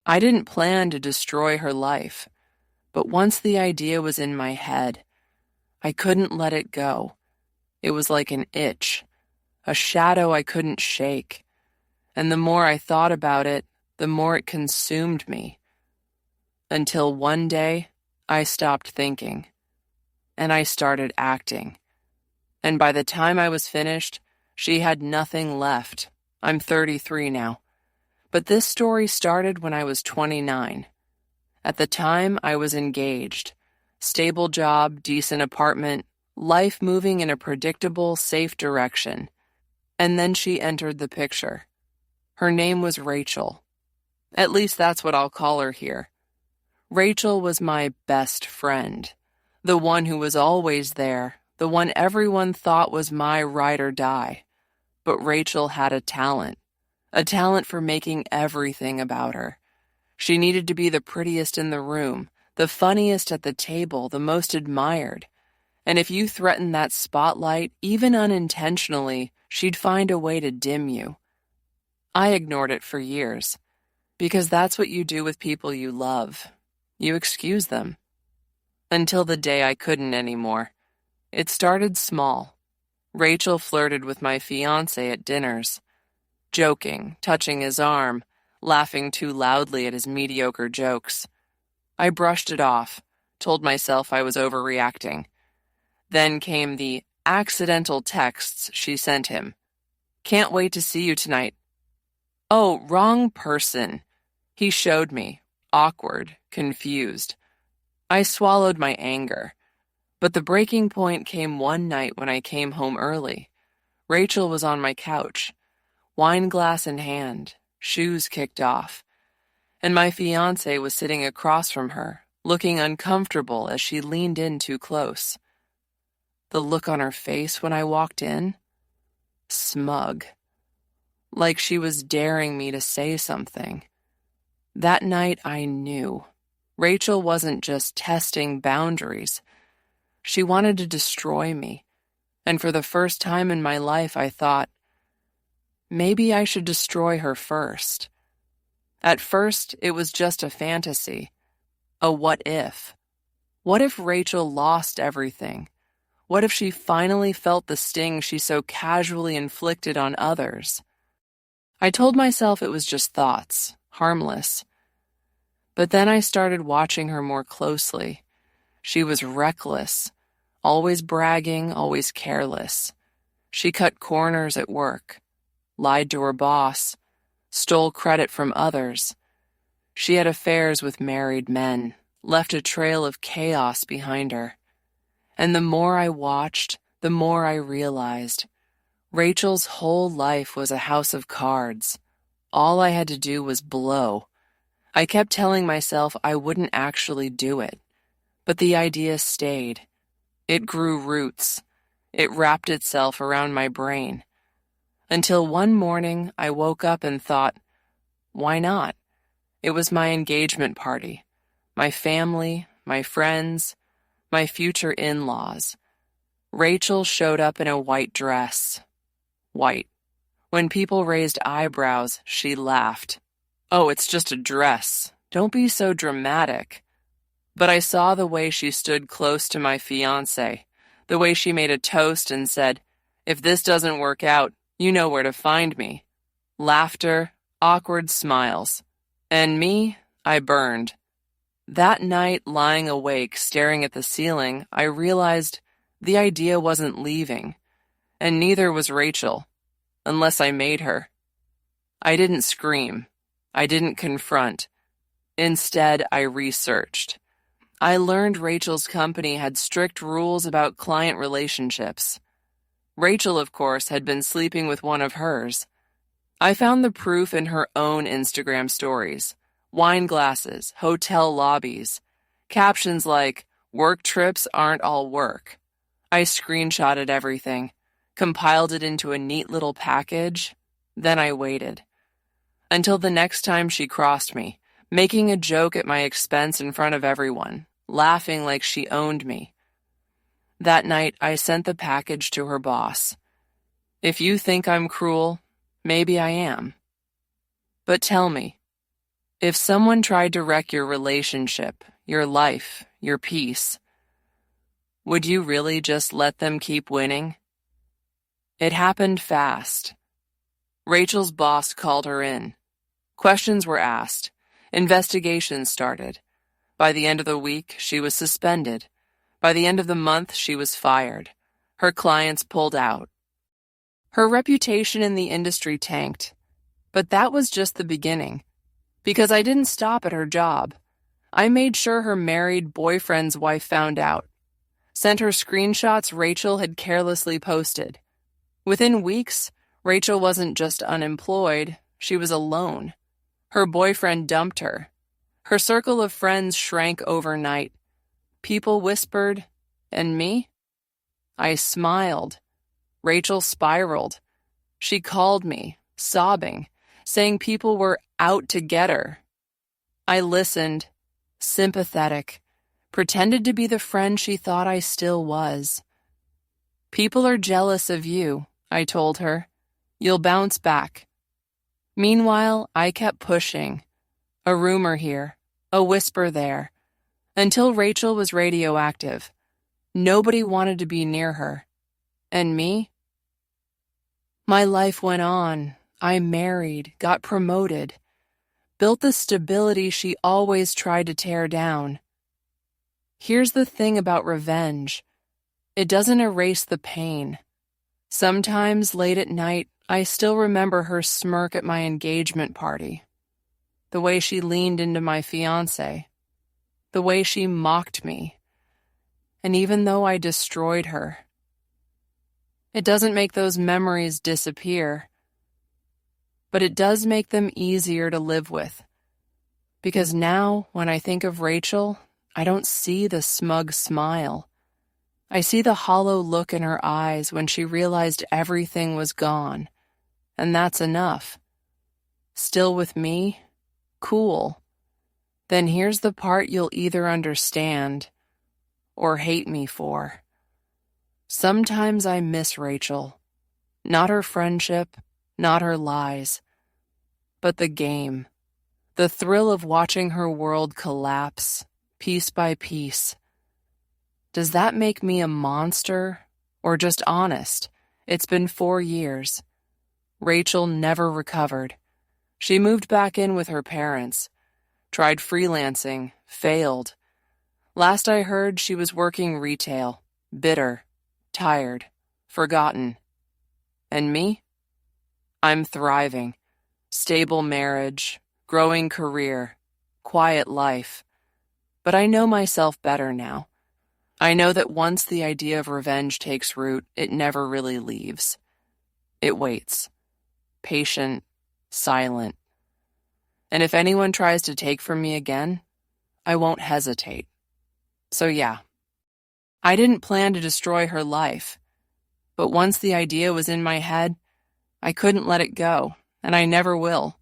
I didn't plan to destroy her life, but once the idea was in my head, I couldn't let it go. It was like an itch, a shadow I couldn't shake. And the more I thought about it, the more it consumed me. Until one day, I stopped thinking, and I started acting. And by the time I was finished, she had nothing left. I'm 33 now. But this story started when I was 29. At the time, I was engaged. Stable job, decent apartment, life moving in a predictable, safe direction. And then she entered the picture. Her name was Rachel. At least that's what I'll call her here. Rachel was my best friend, the one who was always there, the one everyone thought was my ride or die. But Rachel had a talent for making everything about her. She needed to be the prettiest in the room, the funniest at the table, the most admired. And if you threatened that spotlight, even unintentionally, she'd find a way to dim you. I ignored it for years, because that's what you do with people you love. You excuse them. Until the day I couldn't anymore. It started small. Rachel flirted with my fiancé at dinners, joking, touching his arm, laughing too loudly at his mediocre jokes. I brushed it off, told myself I was overreacting. Then came the accidental texts she sent him. "Can't wait to see you tonight." Oh, wrong person. He showed me, awkward, confused. I swallowed my anger. But the breaking point came one night when I came home early. Rachel was on my couch, wine glass in hand, shoes kicked off, and my fiancé was sitting across from her, looking uncomfortable as she leaned in too close. The look on her face when I walked in? Smug. Like she was daring me to say something. That night I knew. Rachel wasn't just testing boundaries. She wanted to destroy me. And for the first time in my life, I thought, maybe I should destroy her first. At first, it was just a fantasy. A what if. What if Rachel lost everything? What if she finally felt the sting she so casually inflicted on others? I told myself it was just thoughts, harmless. But then I started watching her more closely. She was reckless, always bragging, always careless. She cut corners at work, lied to her boss, stole credit from others. She had affairs with married men, left a trail of chaos behind her. And the more I watched, the more I realized Rachel's whole life was a house of cards. All I had to do was blow. I kept telling myself I wouldn't actually do it, but the idea stayed. It grew roots. It wrapped itself around my brain. Until one morning I woke up and thought, why not? It was my engagement party, my family, my friends, my future in-laws. Rachel showed up in a white dress. White. When people raised eyebrows, she laughed. "Oh, it's just a dress. Don't be so dramatic." But I saw the way she stood close to my fiancé, the way she made a toast and said, "If this doesn't work out, you know where to find me." Laughter, awkward smiles. And me, I burned. That night, lying awake, staring at the ceiling, I realized the idea wasn't leaving, and neither was Rachel, unless I made her. I didn't scream. I didn't confront. Instead, I researched. I learned Rachel's company had strict rules about client relationships. Rachel, of course, had been sleeping with one of hers. I found the proof in her own Instagram stories. Wine glasses, hotel lobbies, captions like, "Work trips aren't all work." I screenshotted everything, compiled it into a neat little package, then I waited. Until the next time she crossed me, making a joke at my expense in front of everyone, laughing like she owned me. That night, I sent the package to her boss. If you think I'm cruel, maybe I am. But tell me, If someone tried to wreck your relationship, your life, your peace, would you really just let them keep winning? It happened fast. Rachel's boss called her in. Questions were asked. Investigations started. By the end of the week, she was suspended. By the end of the month, she was fired. Her clients pulled out. Her reputation in the industry tanked. But that was just the beginning. Because I didn't stop at her job. I made sure her married boyfriend's wife found out. Sent her screenshots Rachel had carelessly posted. Within weeks, Rachel wasn't just unemployed, she was alone. Her boyfriend dumped her. Her circle of friends shrank overnight. People whispered, and me? I smiled. Rachel spiraled. She called me, sobbing, saying people were out to get her. I listened, sympathetic, pretended to be the friend she thought I still was. People are jealous of you, I told her. You'll bounce back. Meanwhile, I kept pushing. A rumor here, a whisper there, until Rachel was radioactive. Nobody wanted to be near her. And me? My life went on. I married, got promoted, built the stability she always tried to tear down. Here's the thing about revenge. It doesn't erase the pain. Sometimes late at night, I still remember her smirk at my engagement party. The way she leaned into my fiancé. The way she mocked me. And even though I destroyed her, it doesn't make those memories disappear. But it does make them easier to live with. Because now, when I think of Rachel, I don't see the smug smile. I see the hollow look in her eyes when she realized everything was gone. And that's enough. Still with me? Cool. Then here's the part you'll either understand or hate me for. Sometimes I miss Rachel. Not her friendship, not her lies, but the game. The thrill of watching her world collapse, piece by piece. Does that make me a monster or just honest? It's been 4 years. Rachel never recovered. She moved back in with her parents, tried freelancing, failed. Last I heard, she was working retail, bitter, tired, forgotten. And me? I'm thriving. Stable marriage, growing career, quiet life. But I know myself better now. I know that once the idea of revenge takes root, it never really leaves. It waits. Patient, silent. And if anyone tries to take from me again, I won't hesitate. So yeah, I didn't plan to destroy her life. But once the idea was in my head, I couldn't let it go, and I never will.